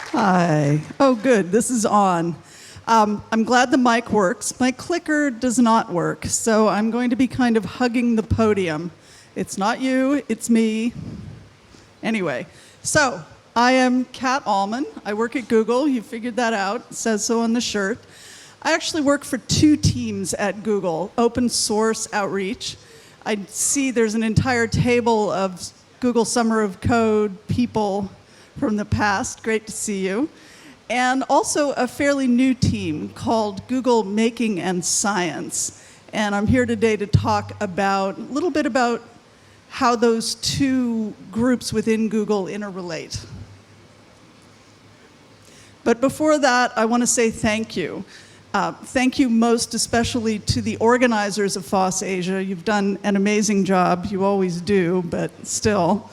Hi. Oh, good. This is on. I'm glad the mic works. My clicker does not work, so I'm going to be kind of hugging the podium. It's not you, it's me. Anyway, so I am Cat Allman. I work at Google. You figured that out. It says so on the shirt. I actually work for two teams at Google, open source outreach. I see there's an entire table of Google Summer of Code people from the past. Great to see you. And also a fairly new team called Google Making and Science. And I'm here today to talk a little bit about how those two groups within Google interrelate. But before that, I want to say thank you. Thank you most especially to the organizers of FOSSASIA. You've done an amazing job. You always do, but still.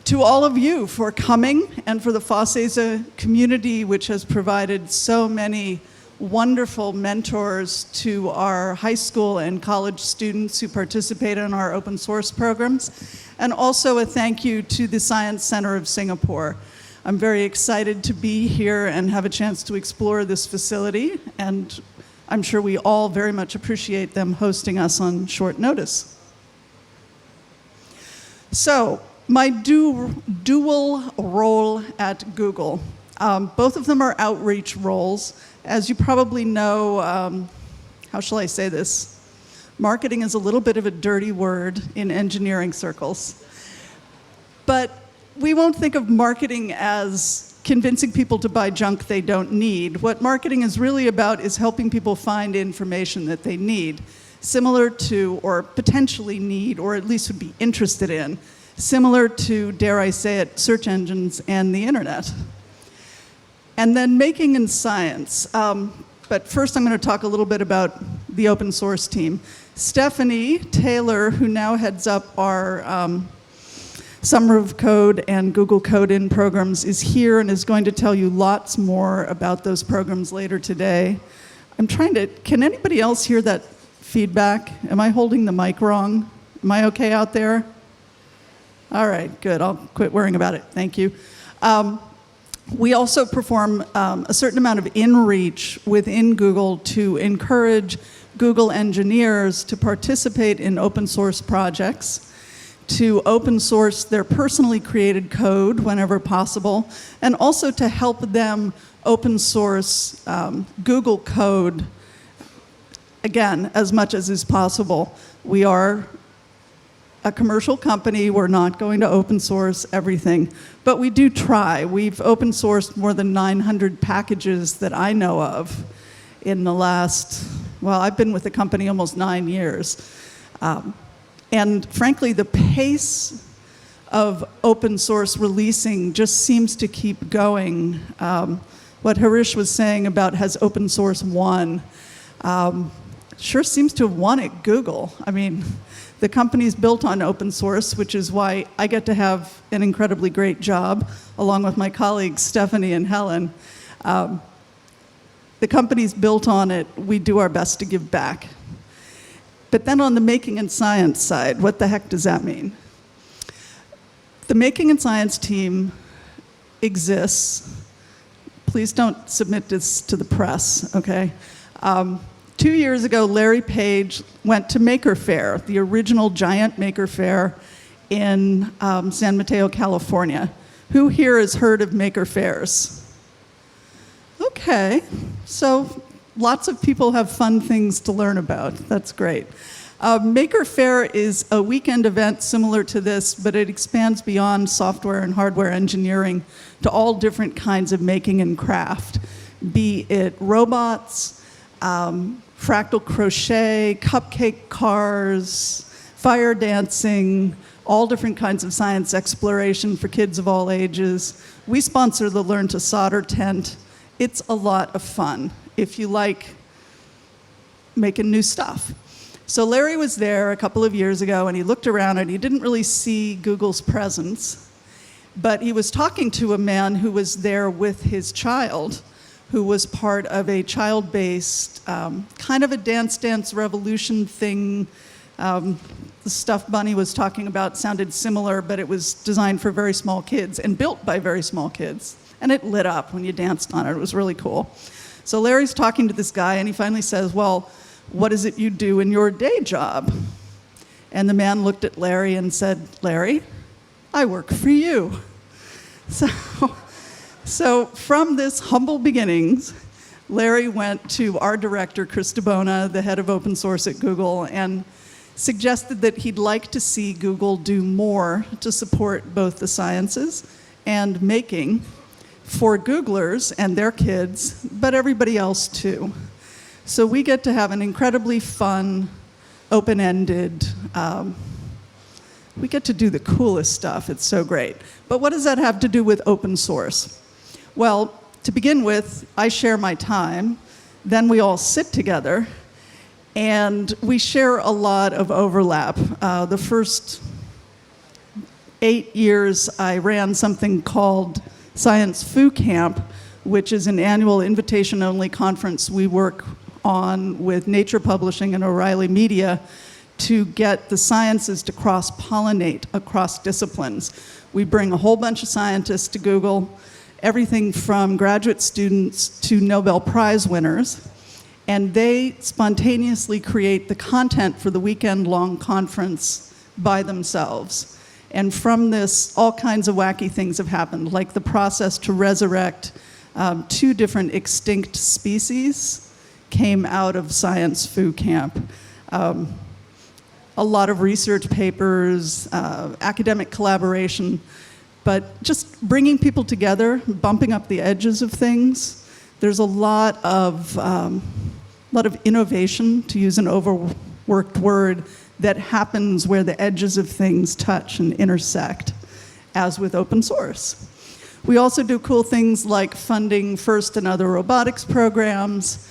To all of you for coming, and for the FOSSASIA community, which has provided so many wonderful mentors to our high school and college students who participate in our open source programs. And also a thank you to the Science Center of Singapore. I'm very excited to be here and have a chance to explore this facility, and I'm sure we all very much appreciate them hosting us on short notice. So, my dual role at Google. Both of them are outreach roles. As you probably know, how shall I say this? Marketing is a little bit of a dirty word in engineering circles. But we won't think of marketing as convincing people to buy junk they don't need. What marketing is really about is helping people find information that they need, similar to, or potentially need, or at least would be interested in, similar to, dare I say it, search engines and the internet. And then making and science. But first I'm going to talk a little bit about the open source team. Stephanie Taylor, who now heads up our Summer of Code and Google Code-In programs, is here and is going to tell you lots more about those programs later today. Can anybody else hear that feedback? Am I holding the mic wrong? Am I okay out there? All right, good. I'll quit worrying about it. Thank you. We also perform a certain amount of in-reach within Google to encourage Google engineers to participate in open source projects, to open source their personally created code whenever possible, and also to help them open source Google code, again, as much as is possible. We are a commercial company. We're not going to open source everything, but we do try. We've open sourced more than 900 packages that I know of in the last, well, I've been with the company almost 9 years. And frankly, the pace of open source releasing just seems to keep going. What Harish was saying about has open source won, sure seems to have won at Google. I mean, the company's built on open source, which is why I get to have an incredibly great job, along with my colleagues Stephanie and Helen. The company's built on it. We do our best to give back. But then on the making and science side, what the heck does that mean? The making and science team exists. Please don't submit this to the press, okay? 2 years ago, Larry Page went to Maker Faire, the original giant Maker Faire in San Mateo, California. Who here has heard of Maker Fairs? Okay, so lots of people have fun things to learn about. That's great. Maker Faire is a weekend event similar to this, but it expands beyond software and hardware engineering to all different kinds of making and craft, be it robots, fractal crochet, cupcake cars, fire dancing, all different kinds of science exploration for kids of all ages. We sponsor the Learn to Solder tent. It's a lot of fun if you like making new stuff. So Larry was there a couple of years ago, and he looked around and he didn't really see Google's presence, but he was talking to a man who was there with his child, who was part of a child-based, kind of a Dance Dance Revolution thing. The stuff Bunny was talking about sounded similar, but it was designed for very small kids and built by very small kids. and it lit up when you danced on it. It was really cool. So Larry's talking to this guy, and he finally says, well, what is it you do in your day job? And the man looked at Larry and said, Larry, I work for you. So from this humble beginnings, Larry went to our director, Chris DeBona, the head of open source at Google, and suggested that he'd like to see Google do more to support both the sciences and making for Googlers and their kids, but everybody else too. So we get to have an incredibly fun, open-ended, we get to do the coolest stuff. It's so great. But what does that have to do with open source? Well, to begin with, I share my time. Then we all sit together, and we share a lot of overlap. The first 8 years, I ran something called Science Foo Camp, which is an annual invitation-only conference we work on with Nature Publishing and O'Reilly Media to get the sciences to cross-pollinate across disciplines. We bring a whole bunch of scientists to Google, everything from graduate students to Nobel Prize winners, and they spontaneously create the content for the weekend-long conference by themselves. And from this, all kinds of wacky things have happened, like the process to resurrect 2 different extinct species came out of Science Foo Camp. A lot of research papers, academic collaboration, but just bringing people together, bumping up the edges of things. There's a lot of innovation, to use an overworked word, that happens where the edges of things touch and intersect, as with open source. We also do cool things like funding FIRST and other robotics programs,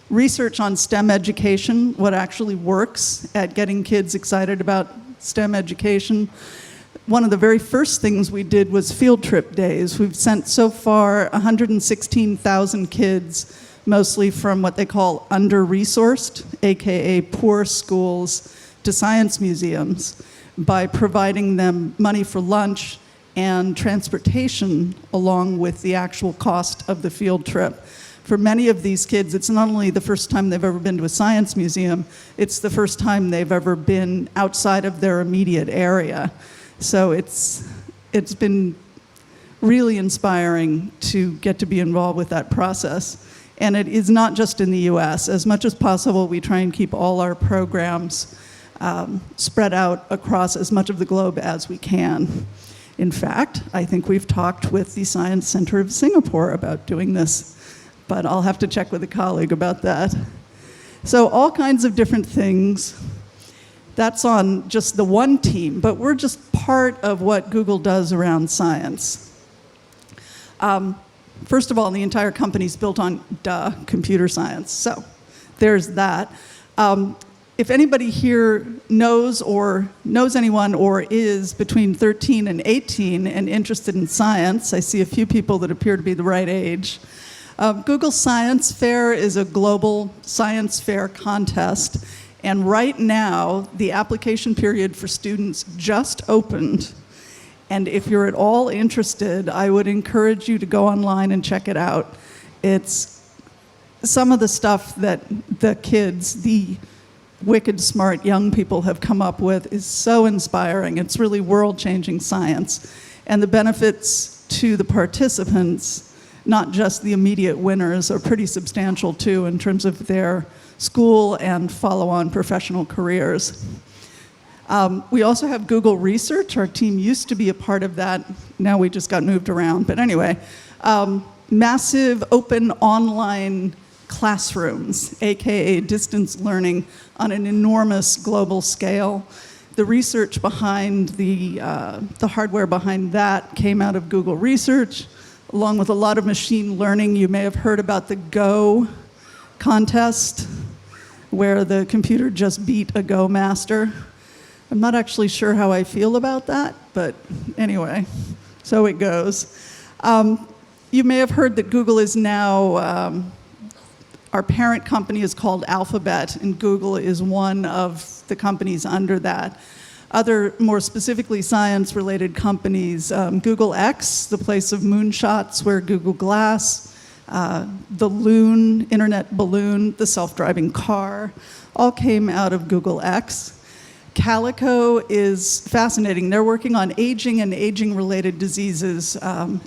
research on STEM education, what actually works at getting kids excited about STEM education. One of the very first things we did was field trip days. We've sent so far 116,000 kids, mostly from what they call under-resourced, AKA poor schools, to science museums by providing them money for lunch and transportation along with the actual cost of the field trip. For many of these kids, it's not only the first time they've ever been to a science museum, it's the first time they've ever been outside of their immediate area. So it's been really inspiring to get to be involved with that process. And it is not just in the US. As much as possible, we try and keep all our programs spread out across as much of the globe as we can. In fact, I think we've talked with the Science Center of Singapore about doing this, but I'll have to check with a colleague about that. So all kinds of different things. That's on just the one team, but we're just part of what Google does around science. First of all, the entire company's built on, computer science. So there's that. If anybody here knows anyone or is between 13 and 18 and interested in science, I see a few people that appear to be the right age. Google Science Fair is a global science fair contest. And right now, the application period for students just opened. And if you're at all interested, I would encourage you to go online and check it out. It's some of the stuff that the kids, the wicked smart young people have come up with is so inspiring. It's really world-changing science. And the benefits to the participants, not just the immediate winners, are pretty substantial too in terms of their school and follow-on professional careers. We also have Google Research. Our team used to be a part of that. Now we just got moved around. But anyway, massive open online classrooms, AKA distance learning on an enormous global scale. The research behind the hardware behind that came out of Google Research, along with a lot of machine learning. You may have heard about the Go contest, where the computer just beat a Go master. I'm not actually sure how I feel about that, but anyway, so it goes. You may have heard that Google is now, our parent company is called Alphabet, and Google is one of the companies under that. Other more specifically science-related companies, Google X, the place of moonshots where Google Glass, the Loon, internet balloon, the self-driving car, all came out of Google X. Calico is fascinating. They're working on aging and aging-related diseases.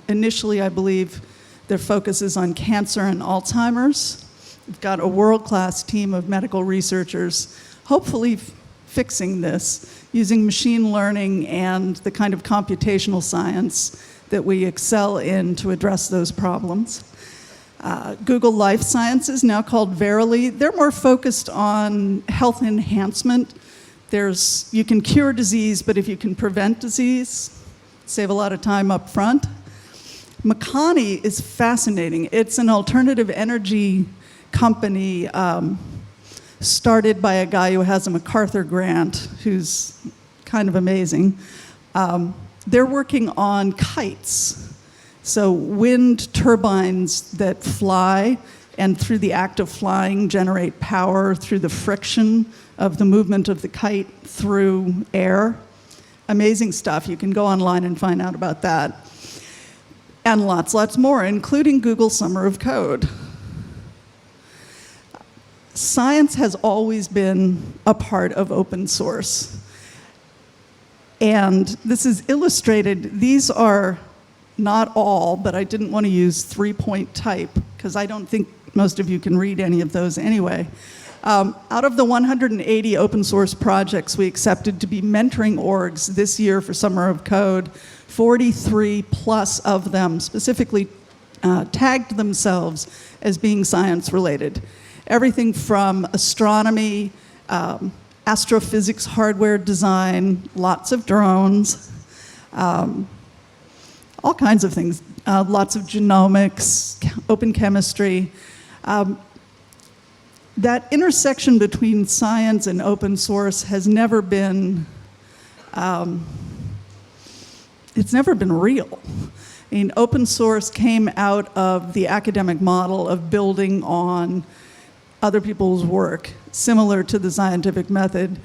Initially, I believe their focus is on cancer and Alzheimer's. We've got a world-class team of medical researchers, hopefully fixing this using machine learning and the kind of computational science that we excel in to address those problems. Google Life Sciences, now called Verily, they're more focused on health enhancement. You can cure disease, but if you can prevent disease, save a lot of time up front. Makani is fascinating. It's an alternative energy company started by a guy who has a MacArthur grant, who's kind of amazing. They're working on kites. So wind turbines that fly, and through the act of flying, generate power through the friction of the movement of the kite through air. Amazing stuff. You can go online and find out about that. And lots more, including Google Summer of Code. Science has always been a part of open source. And this is illustrated. These are not all, but I didn't want to use 3-point type, because I don't think most of you can read any of those anyway. Out of the 180 open source projects we accepted to be mentoring orgs this year for Summer of Code, 43 plus of them specifically tagged themselves as being science related. Everything from astronomy, astrophysics hardware design, lots of drones, all kinds of things, lots of genomics, open chemistry. That intersection between science and open source has never been, it's never been real. I mean, open source came out of the academic model of building on other people's work, similar to the scientific method.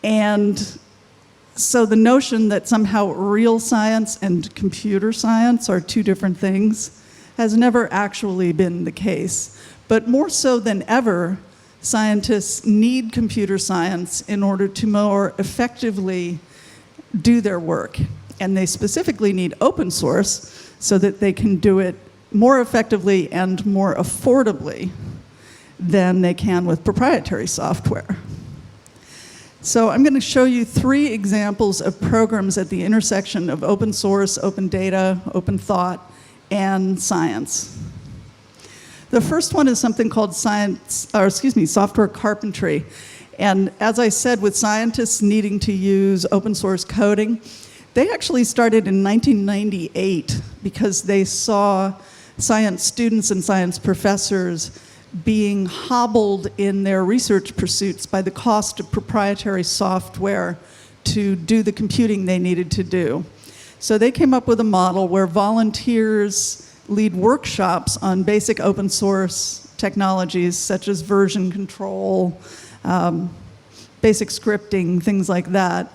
And so the notion that somehow real science and computer science are two different things has never actually been the case. But more so than ever, scientists need computer science in order to more effectively do their work. And they specifically need open source so that they can do it more effectively and more affordably than they can with proprietary software. So I'm going to show you 3 examples of programs at the intersection of open source, open data, open thought, and science. The first one is something called software carpentry. And as I said, with scientists needing to use open source coding, they actually started in 1998 because they saw science students and science professors being hobbled in their research pursuits by the cost of proprietary software to do the computing they needed to do. So they came up with a model where volunteers lead workshops on basic open source technologies such as version control, basic scripting, things like that.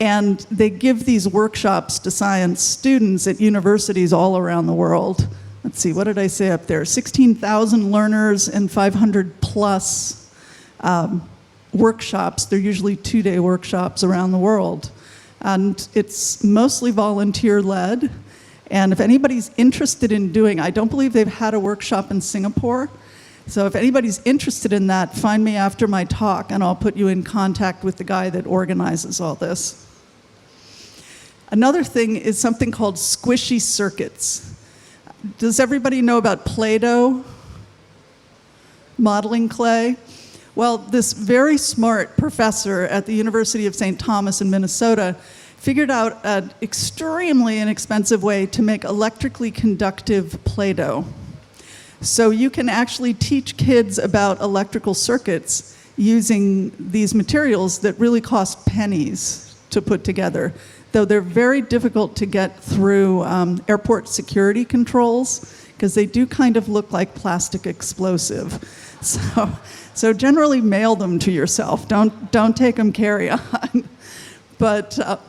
And they give these workshops to science students at universities all around the world. Let's see, what did I say up there? 16,000 learners and 500 plus workshops. They're usually 2-day workshops around the world. And it's mostly volunteer-led. And if anybody's interested in doing, I don't believe they've had a workshop in Singapore. So if anybody's interested in that, find me after my talk and I'll put you in contact with the guy that organizes all this. Another thing is something called squishy circuits. Does everybody know about Play-Doh? Modeling clay? Well, this very smart professor at the University of St. Thomas in Minnesota figured out an extremely inexpensive way to make electrically conductive Play-Doh. So you can actually teach kids about electrical circuits using these materials that really cost pennies to put together, though they're very difficult to get through airport security controls, because they do kind of look like plastic explosive. So generally mail them to yourself. Don't take them carry on. But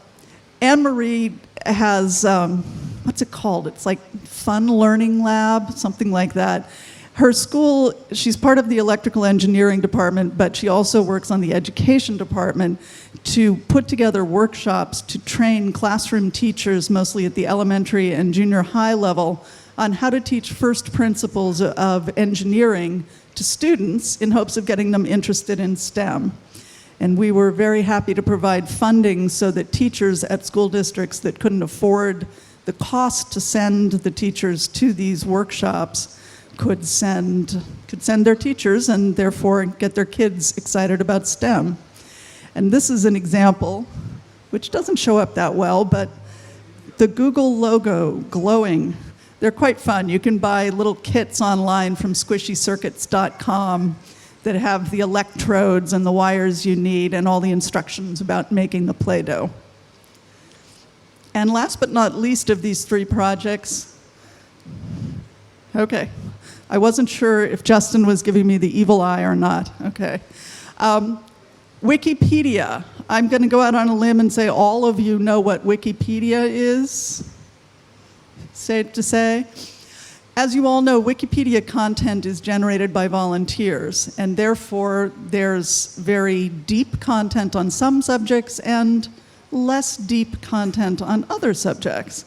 Anne-Marie has, what's it called? It's like Fun Learning Lab, something like that. Her school, she's part of the electrical engineering department, but she also works on the education department to put together workshops to train classroom teachers, mostly at the elementary and junior high level, on how to teach first principles of engineering to students in hopes of getting them interested in STEM. And we were very happy to provide funding so that teachers at school districts that couldn't afford the cost to send the teachers to these workshops could send their teachers and therefore get their kids excited about STEM. And this is an example, which doesn't show up that well, but the Google logo glowing. They're quite fun. You can buy little kits online from squishycircuits.com that have the electrodes and the wires you need and all the instructions about making the Play-Doh. And last but not least of these three projects, okay, I wasn't sure if Justin was giving me the evil eye or not. Okay. Wikipedia. I'm going to go out on a limb and say all of you know what Wikipedia is. Safe to say. As you all know, Wikipedia content is generated by volunteers, and therefore there's very deep content on some subjects and less deep content on other subjects.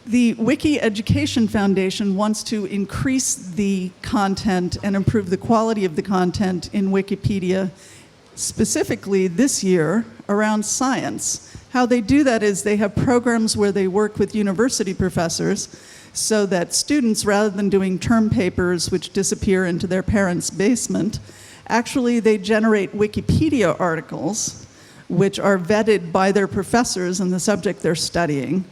The Wiki Education Foundation wants to increase the content and improve the quality of the content in Wikipedia, specifically this year around science. How they do that is they have programs where they work with university professors so that students, rather than doing term papers which disappear into their parents' basement, actually they generate Wikipedia articles which are vetted by their professors in the subject they're studying,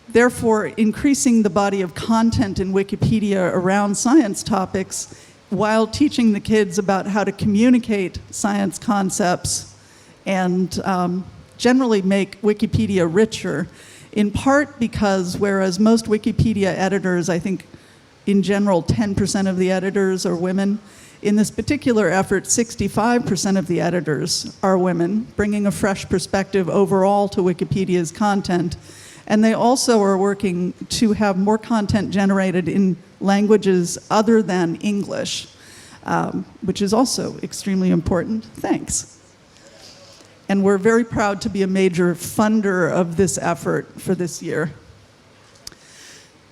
therefore increasing the body of content in Wikipedia around science topics while teaching the kids about how to communicate science concepts and generally make Wikipedia richer, in part because whereas most Wikipedia editors, I think in general 10% of the editors are women, in this particular effort 65% of the editors are women, bringing a fresh perspective overall to Wikipedia's content. And they also are working to have more content generated in languages other than English, which is also extremely important. Thanks. And we're very proud to be a major funder of this effort for this year.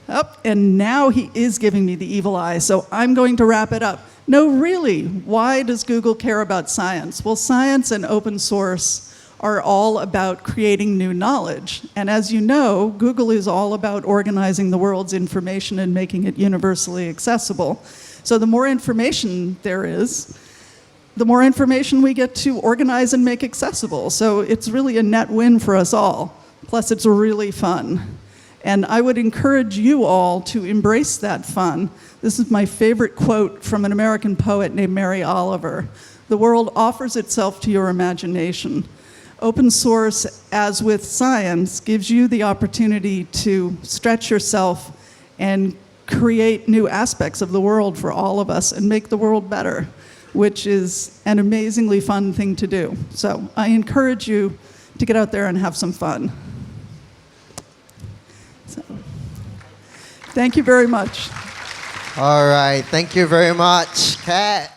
Oh, and now he is giving me the evil eye, so I'm going to wrap it up. No, really, why does Google care about science? Well, science and open source are all about creating new knowledge. And as you know, Google is all about organizing the world's information and making it universally accessible. So the more information there is, the more information we get to organize and make accessible. So it's really a net win for us all. Plus, it's really fun. And I would encourage you all to embrace that fun. This is my favorite quote from an American poet named Mary Oliver. The world offers itself to your imagination. Open source, as with science, gives you the opportunity to stretch yourself and create new aspects of the world for all of us and make the world better, which is an amazingly fun thing to do. So I encourage you to get out there and have some fun. So, thank you very much. All right, thank you very much, Cat.